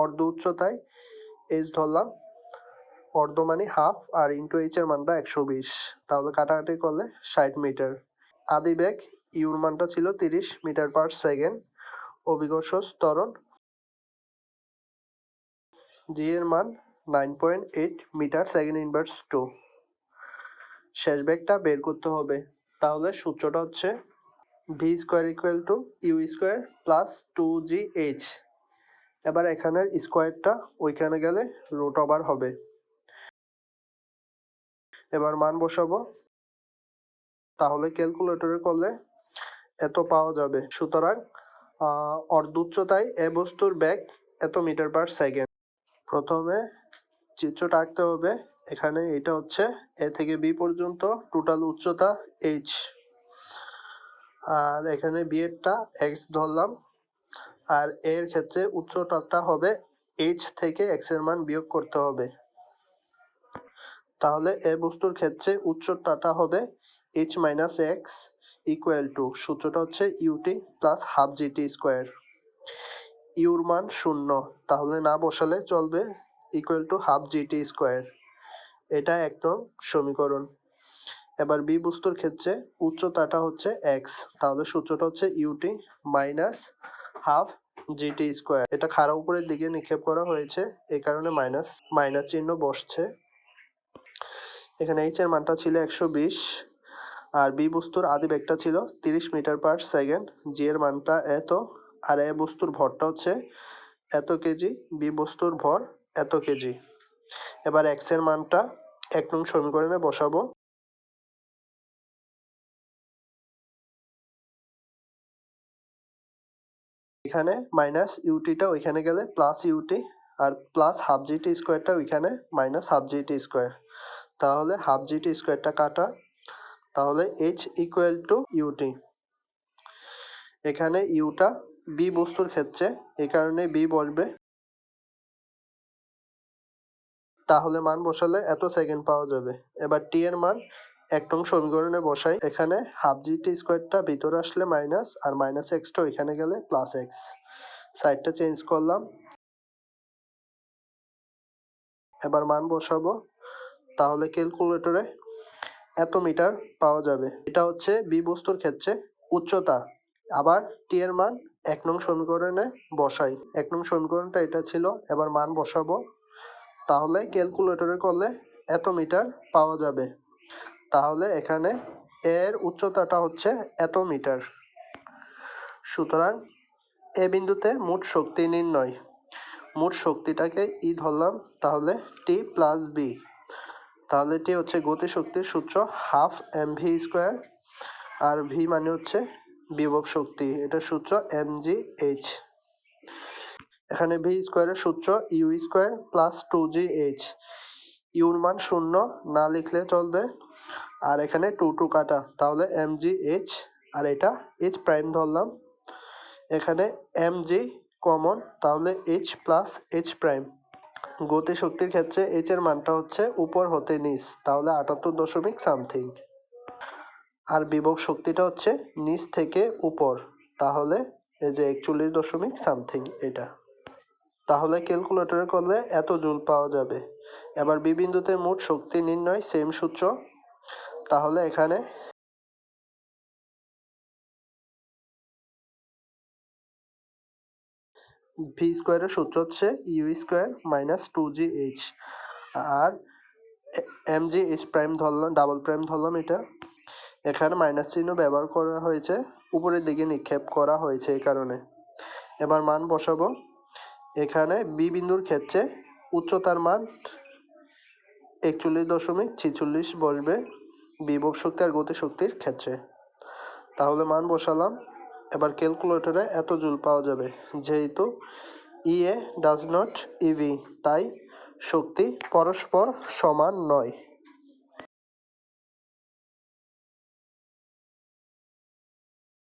অর্ধ উচ্চতায় এইচ ধরলাম, অর্ধ মানে হাফ, আর ইন্টু এইচ এর মানটা 120, তাহলে কাটাকাটি করলে 60 মিটার। আদি বেগ ইউর মানটা ছিল 30 মিটার পার সেকেন্ড। অভিকর্ষ ত্বরণ জি এর মান 9.8 মিটার সেকেন্ড ইনভার্স 2। শেষ বেগটা বের করতে হবে, তাহলে সূত্রটা হচ্ছে v square equal to u square plus 2gh। এবার এখানের স্কোয়ারটা ওইখানে গেলে রুট ওভার হবে। এবার মান বসাবো, তাহলে ক্যালকুলেটরে করলে এত পাওয়া যাবে। সুতরাং অর্ধ উচ্চতায় এ বস্তুর বেগ এত মিটার পার সেকেন্ড। প্রথমে চিত্রটা আঁকতে হবে। এখানে এটা হচ্ছে এ থেকে বি পর্যন্ত টোটাল উচ্চতা এইচ, আর এখানে বি এরটা এক্স ধরলাম, আর এর ক্ষেত্রে উচ্চতাটা হবে এইচ থেকে এক্স এর মান বিয়োগ করতে হবে। তাহলে এ বস্তুর ক্ষেত্রে উচ্চতাটা হবে H minus x equal to, সূত্রটা হচ্ছে ut plus half gt square. ইউর মান 0, তাহলে না বসালে চলবে, equal to half gt square. এটা এক নং সমীকরণ। এবার বি বস্তুর ক্ষেত্রে উচ্চতাটা হচ্ছে এক্স, তাহলে সূত্রটা হচ্ছে ut minus half gt square. এটা খাড়া উপরের দিকে নিক্ষেপ করা হয়েছে, এই কারণে মাইনাস চিহ্ন বসছে। এখানে এইচ এর মানটা ছিল 120, আর বি বস্তুর আদি বেগটা ছিল 30 মিটার পার সেকেন্ড। জি এর মানটা এত, আর এ বস্তুর ভরটা হচ্ছে এত কেজি, বি বস্তুর ভর এত কেজি। এবার এক্স এর মানটা এক নং সমীকরণে বসাবো। এখানে মাইনাস ইউটিটা ওইখানে গেলে প্লাস ইউটি, আর প্লাস হাফ জিটি স্কোয়ারটা ওইখানে মাইনাস হাফ জিটি স্কোয়ার, তাহলে হাফ জিটি স্কোয়ারটা কাটা, তাহলে এইচ ইকুয়াল টু ইউটি। এখানে ইউটা বি বস্তুর ক্ষেত্রে, এই কারণে বি বসবে, তাহলে মান বসালে এত সেকেন্ড পাওয়া যাবে। এবার টি এর মান এক নং সমীকরণে বসাই। এখানে হাফ জিটি স্কোয়ারটা ভিতরে আসলে মাইনাস, আর মাইনাস এক্সটা ওইখানে গেলে প্লাস এক্স, সাইডটা চেঞ্জ করলাম। এবার মান বসাবো, তাহলে ক্যালকুলেটরে এত মিটার পাওয়া যাবে। এটা হচ্ছে বি বস্তুর ক্ষেত্রে উচ্চতা। আবার টি এর মান এক নং সমীকরণে বসাই। এক নং সমীকরণটা এটা ছিল, এবার মান বসাবো, তাহলে ক্যালকুলেটরে করলে এত মিটার পাওয়া যাবে। তাহলে এখানে এর উচ্চতাটা হচ্ছে এত মিটার। সুতরাং এ বিন্দুতে মোট শক্তি নির্ণয়। মোট শক্তিটাকে ই ধরলাম, তাহলে টি প্লাস বি, তাহলে টি হচ্ছে গতি শক্তির সূত্র হাফ এম ভি স্কোয়ার, আর ভি মানে হচ্ছে বিভব শক্তি, এটা সূত্র এম জি এইচ। এখানে ভি স্কোয়ারের সূত্র you square plus 2gh। Your মান 0, না লিখলে চলবে, আর এখানে 2 কাটা, তাহলে এম জি এইচ, আর এটা এইচ প্রাইম ধরলাম। এখানে এম জি কমন, তাহলে এইচ প্লাস এইচ প্রাইম। গতি শক্তির ক্ষেত্রে এইচ এর মানটা হচ্ছে উপর হতে নিচ, তাহলে 78 দশমিক সামথিং, আর বিভব শক্তিটা হচ্ছে নিচ থেকে উপর, তাহলে এই যে 41 দশমিক সামথিং এটা। তাহলে ক্যালকুলেটরে করলে এত জুল পাওয়া যাবে। এবার বি বিন্দুতে মোট শক্তি নির্ণয়, সেম সূত্র। তাহলে এখানে ভি স্কোয়ারের সূত্র হচ্ছে ইউ স্কোয়ার মাইনাস 2gh, আর এম জি এইচ প্রাইম ধরলাম, ডাবল প্রাইম ধরলাম এটা। এখানে মাইনাস চিহ্ন ব্যবহার করা হয়েছে, উপরের দিকে নিক্ষেপ করা হয়েছে এই কারণে। এবার মান বসাবো। এখানে বি বিন্দুর ক্ষেত্রে উচ্চতার মান 41.46 বসবে বিভব শক্তি আর গতি শক্তির ক্ষেত্রে। তাহলে মান বসালাম। এবার ক্যালকুলেটরে এত জুল পাওয়া যাবে, যেহেতু ইএ ডাজ নট ইভি, তাই শক্তি পরস্পর সমান নয়।